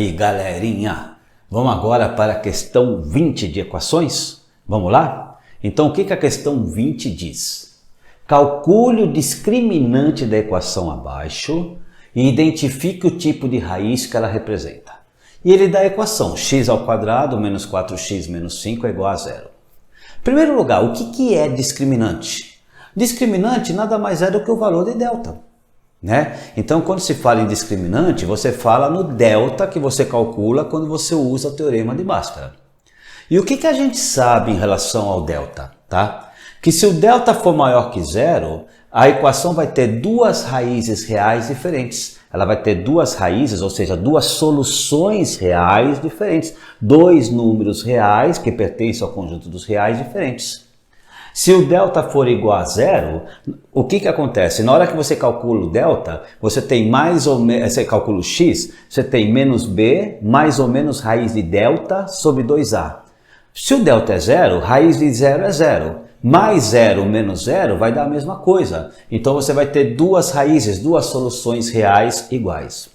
aí, galerinha? Vamos agora para a questão 20 de equações? Vamos lá? Então, o que a questão 20 diz? Calcule o discriminante da equação abaixo e identifique o tipo de raiz que ela representa. E ele dá a equação x² menos 4x menos 5 é igual a zero. Em primeiro lugar, o que é discriminante? Discriminante nada mais é do que o valor de delta. Né? Então, quando se fala em discriminante, você fala no delta que você calcula quando você usa o teorema de Bhaskara. E o que a gente sabe em relação ao delta? Tá? Que se o delta for maior que zero, a equação vai ter duas raízes reais diferentes. Ela vai ter duas raízes, ou seja, duas soluções reais diferentes. Dois números reais que pertencem ao conjunto dos reais diferentes. Se o delta for igual a zero, o que acontece? Na hora que você calcula o delta, você tem mais ou menos, você calcula o x, você tem menos b mais ou menos raiz de delta sobre 2a. Se o delta é zero, raiz de zero é zero. Mais zero menos zero vai dar a mesma coisa. Então você vai ter duas raízes, duas soluções reais iguais.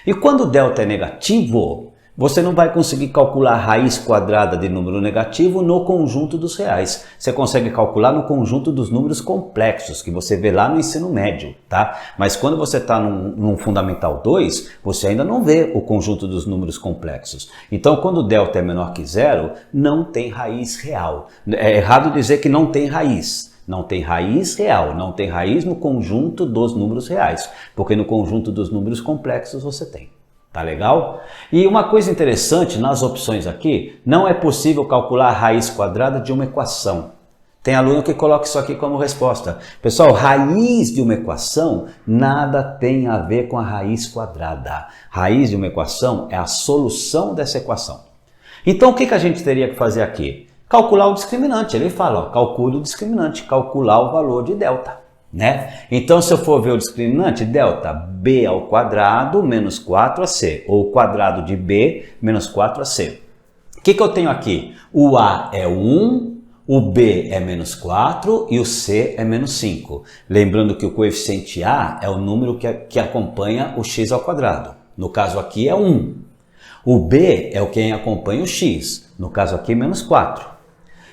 E quando o delta é negativo, você não vai conseguir calcular a raiz quadrada de número negativo no conjunto dos reais. Você consegue calcular no conjunto dos números complexos, que você vê lá no ensino médio, tá? Mas quando você está num Fundamental 2, você ainda não vê o conjunto dos números complexos. Então, quando o delta é menor que zero, não tem raiz real. É errado dizer que não tem raiz. Não tem raiz real, não tem raiz no conjunto dos números reais, porque no conjunto dos números complexos você tem. Tá legal? E uma coisa interessante nas opções aqui, não é possível calcular a raiz quadrada de uma equação. Tem aluno que coloca isso aqui como resposta. Pessoal, raiz de uma equação nada tem a ver com a raiz quadrada. Raiz de uma equação é a solução dessa equação. Então o que a gente teria que fazer aqui? Calcular o discriminante. Ele fala, ó, calcule o discriminante, calcular o valor de delta. Né? Então, se eu for ver o discriminante, delta b ao quadrado menos 4ac, ou o quadrado de b menos 4ac. O que eu tenho aqui? O a é 1, o b é menos 4 e o c é menos 5. Lembrando que o coeficiente a é o número que acompanha o x ao quadrado. No caso aqui é 1. O b é o que acompanha o x. No caso aqui, menos 4.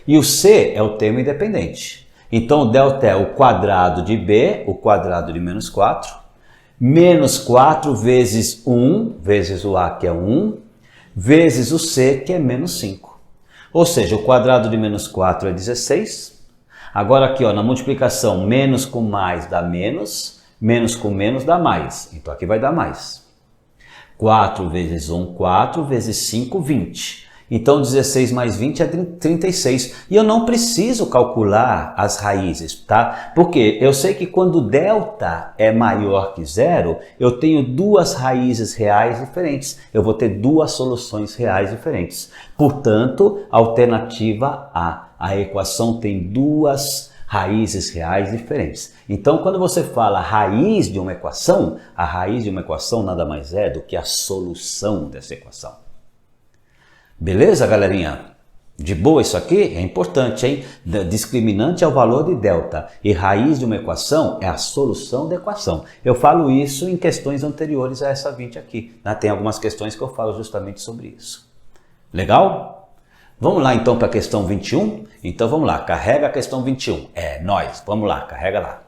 E o c é o termo independente. Então, o delta é o quadrado de b, o quadrado de menos 4, menos 4 vezes 1, vezes o a, que é 1, vezes o c, que é menos 5. Ou seja, o quadrado de menos 4 é 16. Agora aqui, ó, na multiplicação, menos com mais dá menos com menos dá mais. Então, aqui vai dar mais. 4 vezes 1, 4, vezes 5, 20. Então, 16 mais 20 é 36. E eu não preciso calcular as raízes, tá? Porque eu sei que quando delta é maior que zero, eu tenho duas raízes reais diferentes. Eu vou ter duas soluções reais diferentes. Portanto, alternativa A. A equação tem duas raízes reais diferentes. Então, quando você fala raiz de uma equação, a raiz de uma equação nada mais é do que a solução dessa equação. Beleza, galerinha? De boa isso aqui? É importante, hein? Discriminante é o valor de delta e raiz de uma equação é a solução da equação. Eu falo isso em questões anteriores a essa 20 aqui. Né? Tem algumas questões que eu falo justamente sobre isso. Legal? Vamos lá então para a questão 21? Então vamos lá, carrega a questão 21. É nóis, vamos lá, carrega lá.